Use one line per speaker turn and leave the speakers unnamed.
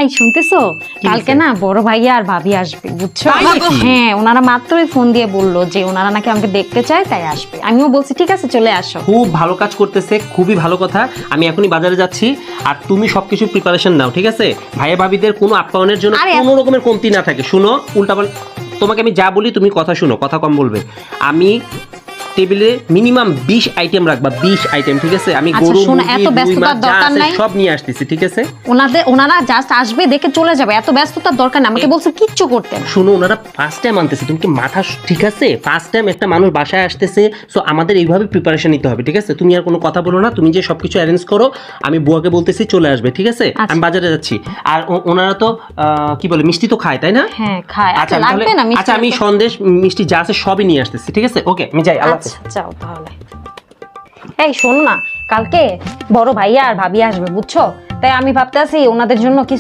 এই শুনতেছো, কালকে না বড় ভাইয়া আর ভাবি আসবে বুঝছো?
তাই নাকি?
হ্যাঁ, ওনারা মাত্রই ফোন দিয়ে বললো যে ওনারা নাকি আমাকে দেখতে চায়, তাই আসবে। আমিও বলছি ঠিক আছে চলে আসো।
খুব ভালো কাজ করতেছে, খুবই ভালো কথা। আমি এখনই বাজারে যাচ্ছি, আর তুমি সবকিছু প্রিপারেশন নাও, ঠিক আছে? ভাইয়া ভাবিদের কোনো আপ্যায়নের জন্য
আরে
কোনো রকমের কমতি না থাকে। শুনো, তোমাকে আমি যা বলি তুমি কথা শুনো, কথা কম বলবে। আমি টেবিলে মিনিমাম 20 আইটেম রাখবা, 20 আইটেম, ঠিক আছে? আমি
আচ্ছা,
গরু,
শোনো,
মুরগি,
এত
রুই
ব্যস্ততার
মাছ যা
দরকার
আছে
নাই।
সব নিয়ে আসতেছি, ঠিক আছে?
ওনারা জাস্ট আসবে, দেখে চলে যাবে, এত ব্যস্ততার দরকার নেই। আমাকে বলছে কিচ্ছু করতে না।
শুনো, ওনারা ফার্স্ট টাইম আনতেছে, তুমি কি মাথা ঠিক আছে? ফার্স্ট টাইম একটা মানুষ বাসায় আসতেছে, সো আমাদের এইভাবে প্রিপারেশন নিতে হবে, ঠিক আছে? তুমি আর কোনো কথা বলো না, তুমি যে সবকিছু অ্যারেঞ্জ করো। আমি বুয়াকে বলতেছি চলে আসবে, ঠিক আছে?
আচ্ছা।
আমি বাজারে যাচ্ছি। আর ওনারা তো কি বলে, মিষ্টি তো খায়, তাই না?
হ্যাঁ খায়।
আচ্ছা,
আচ্ছা লাগবে না মিষ্টি?
আচ্ছা, আমি সন্দেশ মিষ্টি যা আছে সবই নিয়ে আসতেছি, ঠিক আছে? ওকে, আমি যাই, আল্লাহ হাফেজ।
আচ্ছা যাও তাহলে। এই শোনো না, কালকে বড় ভাইয়া আর ভাবি আসবে বুঝছো? তাই আমি ভাবতেছি ওনাদের জন্য